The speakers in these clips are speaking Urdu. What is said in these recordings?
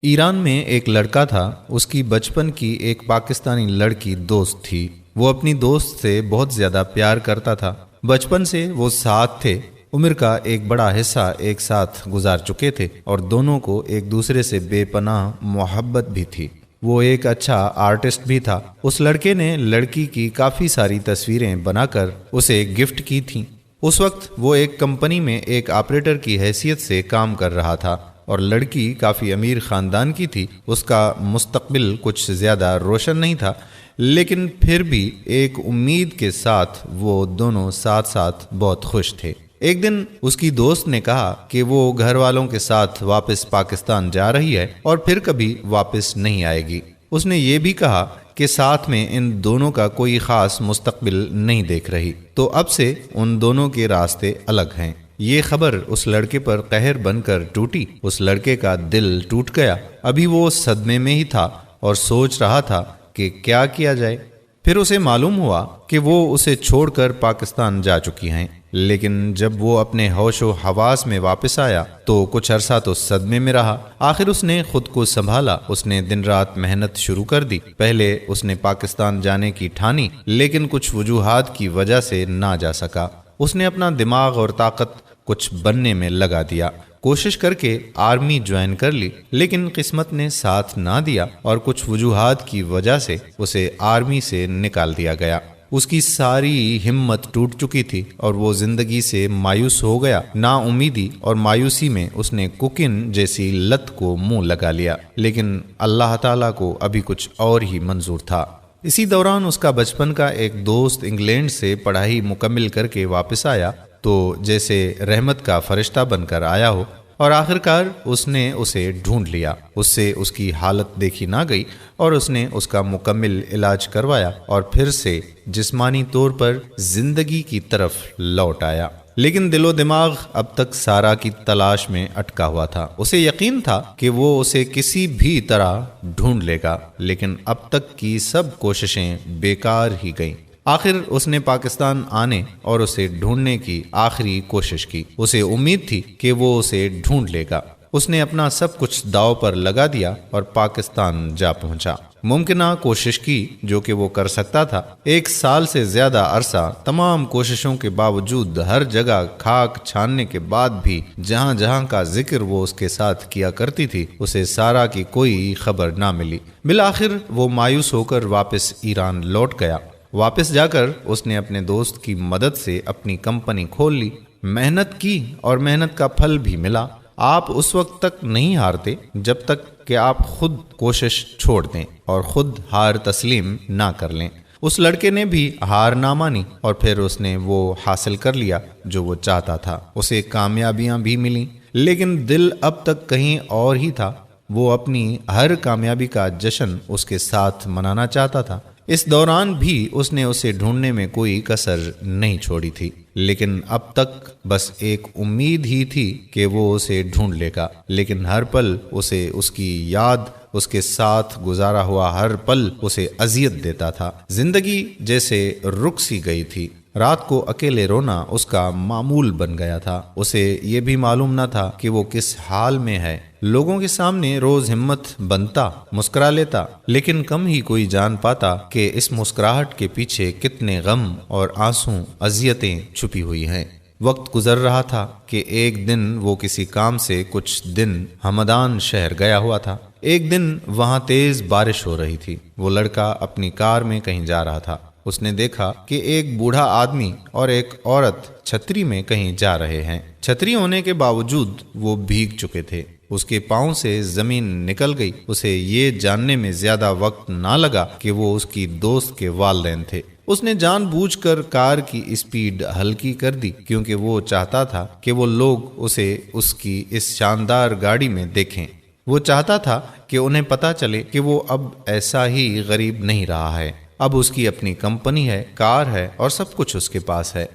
ایران میں ایک لڑکا تھا، اس کی بچپن کی ایک پاکستانی لڑکی دوست تھی۔ وہ اپنی دوست سے بہت زیادہ پیار کرتا تھا۔ بچپن سے وہ ساتھ تھے، عمر کا ایک بڑا حصہ ایک ساتھ گزار چکے تھے اور دونوں کو ایک دوسرے سے بے پناہ محبت بھی تھی۔ وہ ایک اچھا آرٹسٹ بھی تھا۔ اس لڑکے نے لڑکی کی کافی ساری تصویریں بنا کر اسے گفٹ کی تھیں۔ اس وقت وہ ایک کمپنی میں ایک آپریٹر کی حیثیت سے کام کر رہا تھا اور لڑکی کافی امیر خاندان کی تھی۔ اس کا مستقبل کچھ زیادہ روشن نہیں تھا، لیکن پھر بھی ایک امید کے ساتھ وہ دونوں ساتھ ساتھ بہت خوش تھے۔ ایک دن اس کی دوست نے کہا کہ وہ گھر والوں کے ساتھ واپس پاکستان جا رہی ہے اور پھر کبھی واپس نہیں آئے گی۔ اس نے یہ بھی کہا کہ ساتھ میں ان دونوں کا کوئی خاص مستقبل نہیں دیکھ رہی، تو اب سے ان دونوں کے راستے الگ ہیں۔ یہ خبر اس لڑکے پر قہر بن کر ٹوٹی۔ اس لڑکے کا دل ٹوٹ گیا۔ ابھی وہ صدمے میں ہی تھا اور سوچ رہا تھا کہ کیا کیا جائے۔ پھر اسے معلوم ہوا کہ وہ اسے چھوڑ کر پاکستان جا چکی ہیں، لیکن جب وہ اپنے ہوش و حواس میں واپس آیا تو کچھ عرصہ تو صدمے میں رہا۔ آخر اس نے خود کو سنبھالا۔ اس نے دن رات محنت شروع کر دی۔ پہلے اس نے پاکستان جانے کی ٹھانی، لیکن کچھ وجوہات کی وجہ سے نہ جا سکا۔ اس نے اپنا دماغ اور طاقت کچھ بننے میں لگا دیا۔ کوشش کر کے آرمی جوائن کر لی، لیکن قسمت نے ساتھ نہ دیا اور کچھ وجوہات کی وجہ سے اسے آرمی سے نکال دیا گیا۔ اس کی ساری ہمت ٹوٹ چکی تھی اور وہ زندگی سے مایوس ہو گیا۔ نا امیدی اور مایوسی میں اس نے کوکین جیسی لت کو منہ لگا لیا، لیکن اللہ تعالیٰ کو ابھی کچھ اور ہی منظور تھا۔ اسی دوران اس کا بچپن کا ایک دوست انگلینڈ سے پڑھائی مکمل کر کے واپس آیا تو جیسے رحمت کا فرشتہ بن کر آیا ہو، اور آخرکار اس نے اسے ڈھونڈ لیا۔ اس سے اس کی حالت دیکھی نہ گئی اور اس نے اس کا مکمل علاج کروایا اور پھر سے جسمانی طور پر زندگی کی طرف لوٹ آیا۔ لیکن دل و دماغ اب تک سارا کی تلاش میں اٹکا ہوا تھا۔ اسے یقین تھا کہ وہ اسے کسی بھی طرح ڈھونڈ لے گا، لیکن اب تک کی سب کوششیں بیکار ہی گئیں۔ آخر اس نے پاکستان آنے اور اسے ڈھونڈنے کی آخری کوشش کی۔ اسے امید تھی کہ وہ اسے ڈھونڈ لے گا۔ اس نے اپنا سب کچھ داؤ پر لگا دیا اور پاکستان جا پہنچا۔ ممکنہ کوشش کی جو کہ وہ کر سکتا تھا۔ 1 سال سے زیادہ عرصہ تمام کوششوں کے باوجود، ہر جگہ کھاک چھاننے کے بعد بھی جہاں جہاں کا ذکر وہ اس کے ساتھ کیا کرتی تھی، اسے سارا کی کوئی خبر نہ ملی۔ بالآخر وہ مایوس ہو کر واپس ایران لوٹ گیا۔ واپس جا کر اس نے اپنے دوست کی مدد سے اپنی کمپنی کھول لی۔ محنت کی اور محنت کا پھل بھی ملا۔ آپ اس وقت تک نہیں ہارتے جب تک کہ آپ خود کوشش چھوڑ دیں اور خود ہار تسلیم نہ کر لیں۔ اس لڑکے نے بھی ہار نہ مانی اور پھر اس نے وہ حاصل کر لیا جو وہ چاہتا تھا۔ اسے کامیابیاں بھی ملیں، لیکن دل اب تک کہیں اور ہی تھا۔ وہ اپنی ہر کامیابی کا جشن اس کے ساتھ منانا چاہتا تھا۔ اس دوران بھی اس نے اسے ڈھونڈنے میں کوئی کسر نہیں چھوڑی تھی، لیکن اب تک بس ایک امید ہی تھی کہ وہ اسے ڈھونڈ لے گا۔ لیکن ہر پل اسے اس کی یاد، اس کے ساتھ گزارا ہوا ہر پل اسے اذیت دیتا تھا۔ زندگی جیسے رک سی گئی تھی۔ رات کو اکیلے رونا اس کا معمول بن گیا تھا۔ اسے یہ بھی معلوم نہ تھا کہ وہ کس حال میں ہے۔ لوگوں کے سامنے روز ہمت بنتا، مسکرا لیتا، لیکن کم ہی کوئی جان پاتا کہ اس مسکراہٹ کے پیچھے کتنے غم اور آنسو، اذیتیں چھپی ہوئی ہیں۔ وقت گزر رہا تھا کہ ایک دن وہ کسی کام سے کچھ دن ہمدان شہر گیا ہوا تھا۔ ایک دن وہاں تیز بارش ہو رہی تھی۔ وہ لڑکا اپنی کار میں کہیں جا رہا تھا۔ اس نے دیکھا کہ ایک بوڑھا آدمی اور ایک عورت چھتری میں کہیں جا رہے ہیں۔ چھتری ہونے کے باوجود وہ بھیگ چکے تھے۔ اس کے پاؤں سے زمین نکل گئی۔ اسے یہ جاننے میں زیادہ وقت نہ لگا کہ وہ اس کی دوست کے والدین تھے۔ اس نے جان بوجھ کر کار کی اسپیڈ ہلکی کر دی، کیونکہ وہ چاہتا تھا کہ وہ لوگ اسے اس کی اس شاندار گاڑی میں دیکھیں۔ وہ چاہتا تھا کہ انہیں پتہ چلے کہ وہ اب ایسا ہی غریب نہیں رہا ہے۔ اب اس کی اپنی کمپنی ہے، کار ہے اور سب کچھ اس کے پاس ہے۔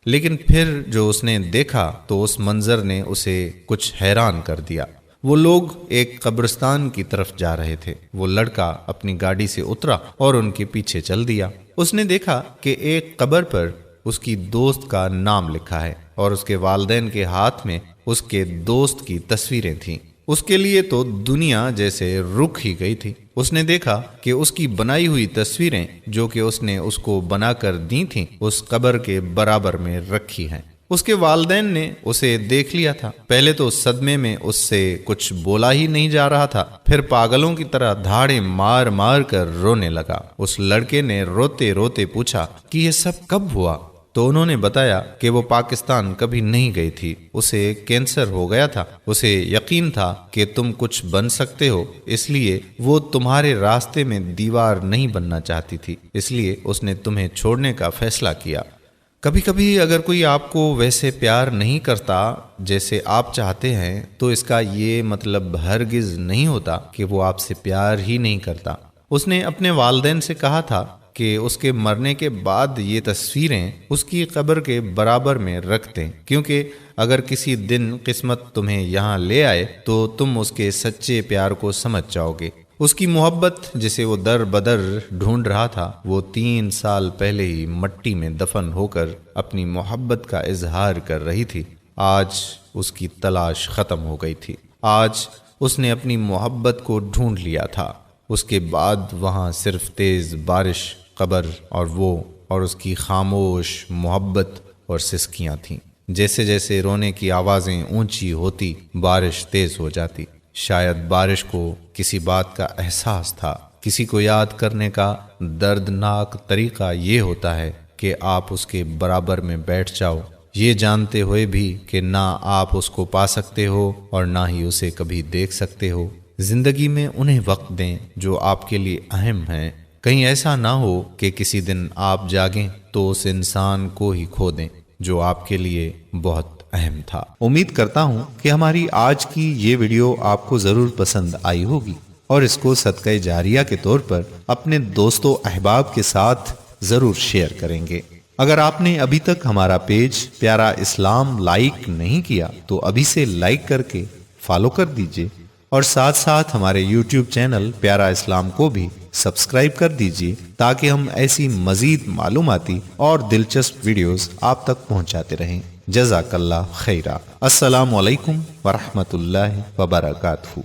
لیکن پھر جو اس نے دیکھا تو اس منظر نے اسے کچھ حیران کر دیا۔ وہ لوگ ایک قبرستان کی طرف جا رہے تھے۔ وہ لڑکا اپنی گاڑی سے اترا اور ان کے پیچھے چل دیا۔ اس نے دیکھا کہ ایک قبر پر اس کی دوست کا نام لکھا ہے اور اس کے والدین کے ہاتھ میں اس کے دوست کی تصویریں تھیں۔ اس کے لیے تو دنیا جیسے رک ہی گئی تھی۔ اس نے دیکھا کہ اس کی بنائی ہوئی تصویریں جو کہ اس نے اس کو بنا کر دی تھیں اس قبر کے برابر میں رکھی ہیں۔ اس کے والدین نے اسے دیکھ لیا تھا۔ پہلے تو صدمے میں اس سے کچھ بولا ہی نہیں جا رہا تھا، پھر پاگلوں کی طرح دھاڑے مار مار کر رونے لگا۔ اس لڑکے نے روتے روتے پوچھا کہ یہ سب کب ہوا؟ تو انہوں نے بتایا کہ وہ پاکستان کبھی نہیں گئی تھی، اسے کینسر ہو گیا تھا۔ اسے یقین تھا کہ تم کچھ بن سکتے ہو، اس لیے وہ تمہارے راستے میں دیوار نہیں بننا چاہتی تھی، اس لیے اس نے تمہیں چھوڑنے کا فیصلہ کیا۔ کبھی کبھی اگر کوئی آپ کو ویسے پیار نہیں کرتا جیسے آپ چاہتے ہیں تو اس کا یہ مطلب ہرگز نہیں ہوتا کہ وہ آپ سے پیار ہی نہیں کرتا۔ اس نے اپنے والدین سے کہا تھا کہ اس کے مرنے کے بعد یہ تصویریں اس کی قبر کے برابر میں رکھ دیں، کیونکہ اگر کسی دن قسمت تمہیں یہاں لے آئے تو تم اس کے سچے پیار کو سمجھ جاؤ گے۔ اس کی محبت جسے وہ در بدر ڈھونڈ رہا تھا، وہ 3 سال پہلے ہی مٹی میں دفن ہو کر اپنی محبت کا اظہار کر رہی تھی۔ آج اس کی تلاش ختم ہو گئی تھی۔ آج اس نے اپنی محبت کو ڈھونڈ لیا تھا۔ اس کے بعد وہاں صرف تیز بارش، قبر اور اس کی خاموش محبت اور سسکیاں تھیں۔ جیسے جیسے رونے کی آوازیں اونچی ہوتی، بارش تیز ہو جاتی۔ شاید بارش کو کسی بات کا احساس تھا۔ کسی کو یاد کرنے کا دردناک طریقہ یہ ہوتا ہے کہ آپ اس کے برابر میں بیٹھ جاؤ، یہ جانتے ہوئے بھی کہ نہ آپ اس کو پا سکتے ہو اور نہ ہی اسے کبھی دیکھ سکتے ہو۔ زندگی میں انہیں وقت دیں جو آپ کے لیے اہم ہیں۔ کہیں ایسا نہ ہو کہ کسی دن آپ جاگیں تو اس انسان کو ہی کھو دیں جو آپ کے لیے بہت اہم تھا۔ امید کرتا ہوں کہ ہماری آج کی یہ ویڈیو آپ کو ضرور پسند آئی ہوگی اور اس کو صدقہ جاریہ کے طور پر اپنے دوستوں احباب کے ساتھ ضرور شیئر کریں گے۔ اگر آپ نے ابھی تک ہمارا پیج پیارا اسلام لائک نہیں کیا تو ابھی سے لائک کر کے فالو کر دیجئے اور ساتھ ساتھ ہمارے یوٹیوب چینل پیارا اسلام کو بھی سبسکرائب کر دیجئے تاکہ ہم ایسی مزید معلوماتی اور دلچسپ ویڈیوز آپ تک پہنچاتے رہیں۔ جزاک اللہ خیرہ۔ السلام علیکم ورحمۃ اللہ وبرکاتہ۔